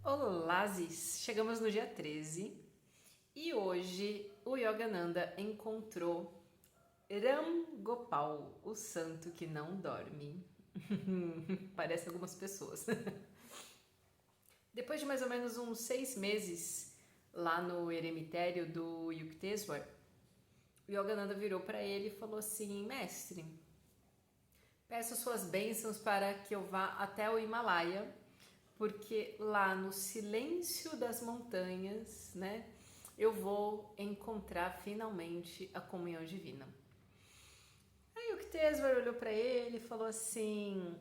Olá, Zis! Chegamos no dia 13 e hoje o Yogananda encontrou Ram Gopal, o santo que não dorme. Parece algumas pessoas. Depois de mais ou menos uns 6 meses lá no eremitério do Yukteswar, o Yogananda virou para ele e falou assim: Mestre, peço suas bênçãos para que eu vá até o Himalaia, porque lá no silêncio das montanhas, né, eu vou encontrar finalmente a comunhão divina. Aí o Ktesvar olhou para ele e falou assim: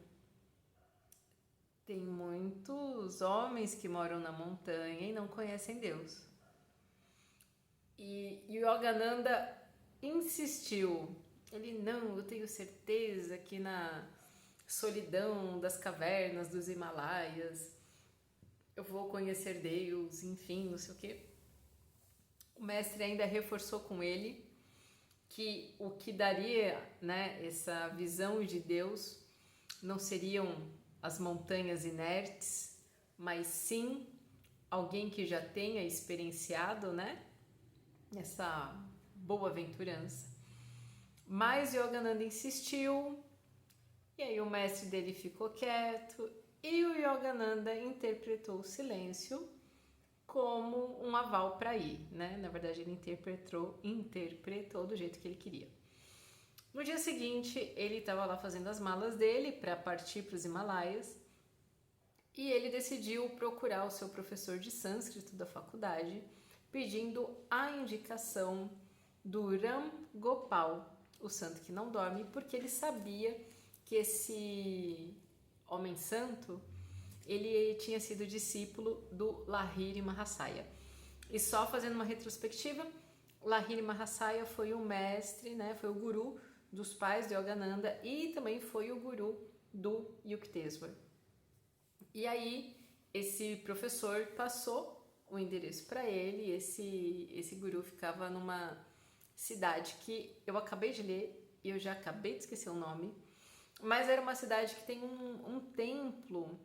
tem muitos homens que moram na montanha e não conhecem Deus. E Yogananda insistiu. Ele: não, eu tenho certeza que na solidão das cavernas dos Himalaias eu vou conhecer Deus, enfim, não sei o que. O mestre ainda reforçou com ele que o que daria, né, essa visão de Deus não seriam as montanhas inertes, mas sim alguém que já tenha experienciado, né, essa boa aventurança. Mas Yogananda insistiu, e aí o mestre dele ficou quieto e o Yogananda interpretou o silêncio como um aval para ir, né? Na verdade, ele interpretou do jeito que ele queria. No dia seguinte, ele estava lá fazendo as malas dele para partir para os Himalaias e ele decidiu procurar o seu professor de sânscrito da faculdade, pedindo a indicação do Ram Gopal, o santo que não dorme, porque ele sabia que esse homem santo ele tinha sido discípulo do Lahiri Mahasaya. E só fazendo uma retrospectiva, Lahiri Mahasaya foi o mestre, né, foi o guru dos pais de Yogananda e também foi o guru do Yukteswar. E aí esse professor passou o endereço para ele, esse guru ficava numa cidade que eu acabei de ler e eu já acabei de esquecer o nome, mas era uma cidade que tem um templo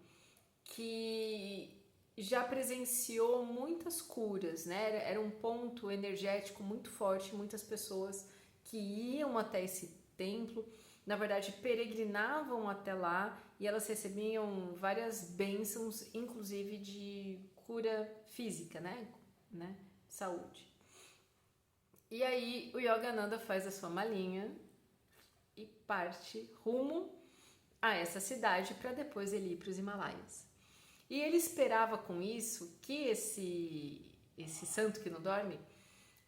que já presenciou muitas curas, né? Era um ponto energético muito forte, muitas pessoas que iam até esse templo, na verdade peregrinavam até lá e elas recebiam várias bênçãos, inclusive de cura física, né? Saúde. E aí o Yogananda faz a sua malinha e parte rumo a essa cidade para depois ele ir para os Himalaias. E ele esperava com isso que esse santo que não dorme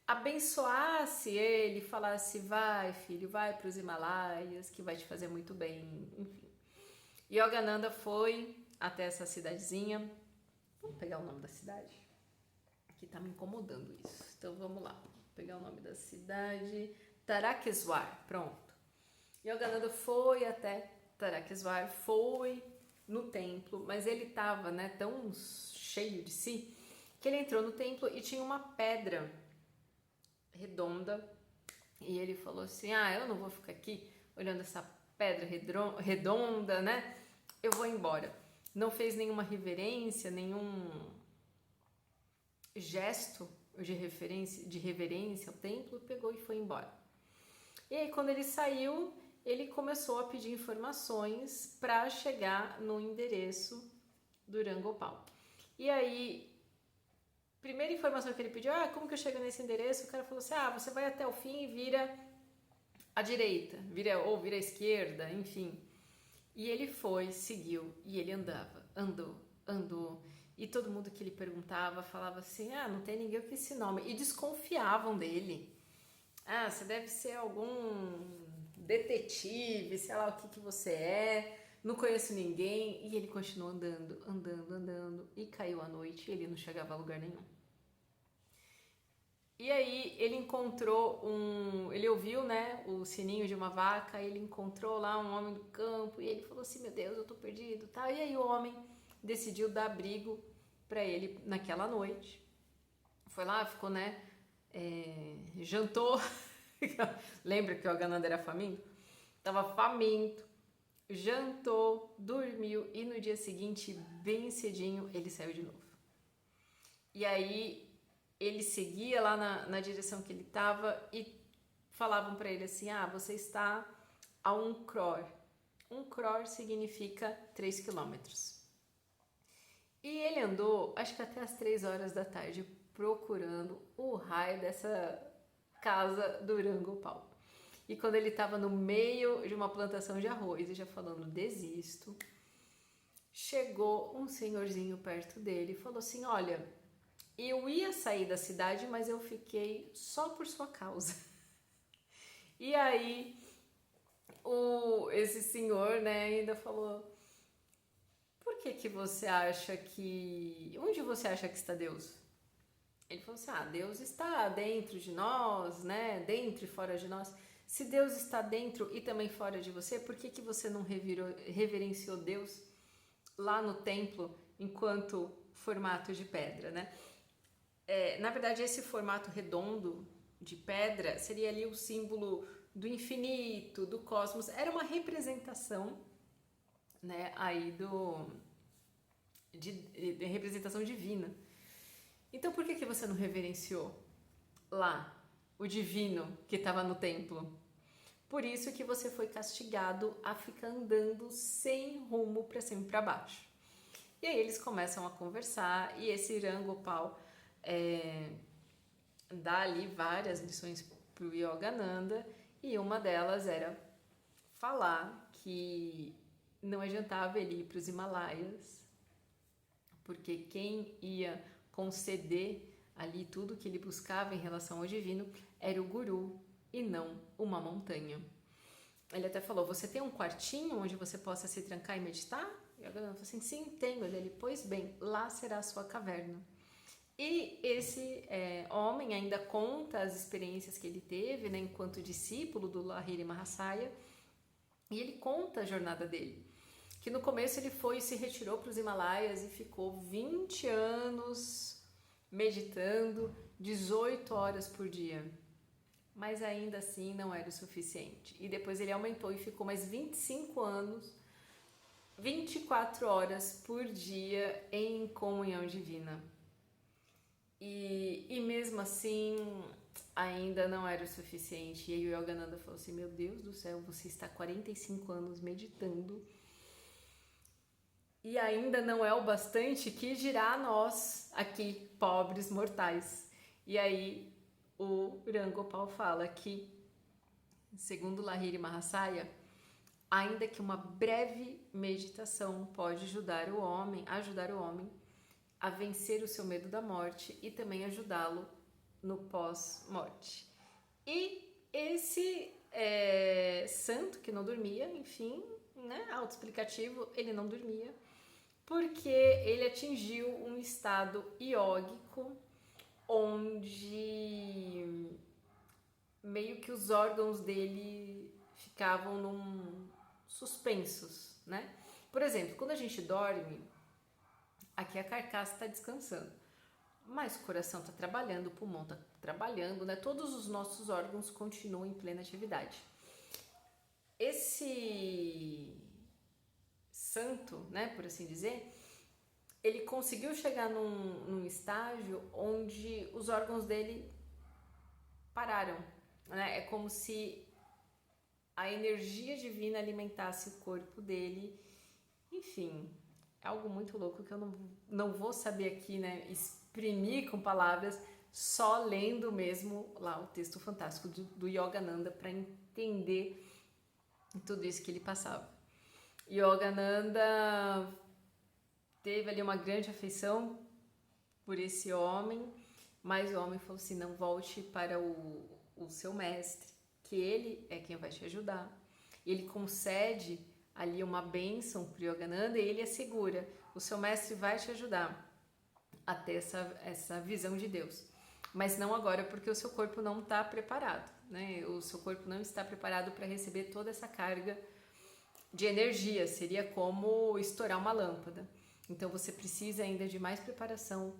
abençoasse ele, falasse: vai filho, vai para os Himalaias que vai te fazer muito bem, enfim. Yogananda foi até essa cidadezinha. Vamos pegar o nome da cidade? Que tá me incomodando isso. Então vamos lá. Vou pegar o nome da cidade. Tarakeswar, pronto. Yogananda foi até Tarakeswar, foi no templo, mas ele estava, né, tão cheio de si que ele entrou no templo e tinha uma pedra redonda e ele falou assim: eu não vou ficar aqui olhando essa pedra redonda, né? Eu vou embora. Não fez nenhuma reverência, nenhum gesto de reverência ao templo, pegou e foi embora. E aí quando ele saiu, ele começou a pedir informações para chegar no endereço do Rangopal. E aí, primeira informação que ele pediu: como que eu chego nesse endereço? O cara falou assim: você vai até o fim e vira à direita, vira à esquerda, enfim. E ele foi, seguiu, e ele andou. E todo mundo que ele perguntava falava assim: não tem ninguém com esse nome. E desconfiavam dele. Você deve ser algum detetive, sei lá o que você é, não conheço ninguém. E ele continuou andando, e caiu a noite e ele não chegava a lugar nenhum. E aí ele encontrou ele ouviu, né, o sininho de uma vaca, ele encontrou lá um homem do campo e ele falou assim: meu Deus, eu tô perdido, tá? E aí o homem decidiu dar abrigo para ele naquela noite. Foi lá, ficou, né, jantou. Lembra que o Yogananda era faminto? Tava faminto, jantou, dormiu e no dia seguinte, bem cedinho, ele saiu de novo. E aí ele seguia lá na direção que ele estava e falavam para ele assim, você está a 1 crore. 1 crore significa 3 quilômetros. E ele andou, acho que até as 3 horas da tarde, procurando o raio dessa casa do Urangopal. E quando ele estava no meio de uma plantação de arroz e já falando, desisto, chegou um senhorzinho perto dele e falou assim, olha, eu ia sair da cidade, mas eu fiquei só por sua causa. E aí, esse senhor, né, ainda falou, por que você acha que... Onde você acha que está Deus? Ele falou assim, Deus está dentro de nós, né, dentro e fora de nós. Se Deus está dentro e também fora de você, por que você não reverenciou Deus lá no templo enquanto formato de pedra, né? Na verdade, esse formato redondo de pedra seria ali o símbolo do infinito, do cosmos. Era uma representação, né, aí de representação divina. Então, por que você não reverenciou lá o divino que estava no templo? Por isso que você foi castigado a ficar andando sem rumo para cima e para baixo. E aí eles começam a conversar e esse Irangopal dá ali várias lições para o Yogananda e uma delas era falar que não adiantava ele ir para os Himalaias, porque quem ia conceder ali tudo que ele buscava em relação ao divino era o guru e não uma montanha. Ele até falou, você tem um quartinho onde você possa se trancar e meditar? E a galera falou assim, sim, tenho. Ele, pois bem, lá será a sua caverna. E esse homem ainda conta as experiências que ele teve, né, enquanto discípulo do Lahiri Mahasaya, e ele conta a jornada dele. Que no começo ele foi e se retirou para os Himalaias e ficou 20 anos meditando 18 horas por dia. Mas ainda assim não era o suficiente. E depois ele aumentou e ficou mais 25 anos, 24 horas por dia em comunhão divina. E mesmo assim ainda não era o suficiente. E aí o Yogananda falou assim, meu Deus do céu, você está 45 anos meditando e ainda não é o bastante, que dirá nós aqui, pobres mortais. E aí o Irangopal fala que, segundo Lahiri Mahasaya, ainda que uma breve meditação pode ajudar o homem a vencer o seu medo da morte e também ajudá-lo no pós-morte. E esse santo que não dormia, enfim, né, autoexplicativo, ele não dormia, porque ele atingiu um estado iógico onde meio que os órgãos dele ficavam suspensos, né? Por exemplo, quando a gente dorme, aqui a carcaça está descansando, mas o coração está trabalhando, o pulmão está trabalhando, né? Todos os nossos órgãos continuam em plena atividade. Esse santo, né, por assim dizer, ele conseguiu chegar num estágio onde os órgãos dele pararam, né? É como se a energia divina alimentasse o corpo dele. Enfim, é algo muito louco que eu não vou saber aqui, né, exprimir com palavras, só lendo mesmo lá o texto fantástico do Yogananda para entender tudo isso que ele passava. Yogananda teve ali uma grande afeição por esse homem, mas o homem falou assim, não, volte para o seu mestre, que ele é quem vai te ajudar. Ele concede ali uma bênção para o Yogananda e ele assegura, o seu mestre vai te ajudar a ter essa visão de Deus, mas não agora, porque o seu corpo não está preparado, né? O seu corpo não está preparado para receber toda essa carga de energia, seria como estourar uma lâmpada. Então você precisa ainda de mais preparação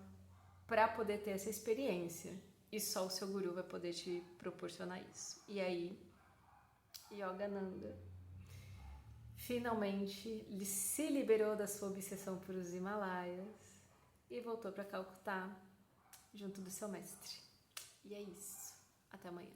para poder ter essa experiência, e só o seu guru vai poder te proporcionar isso. E aí, Yogananda finalmente se liberou da sua obsessão por os Himalaias e voltou para Calcutá junto do seu mestre. E é isso. Até amanhã.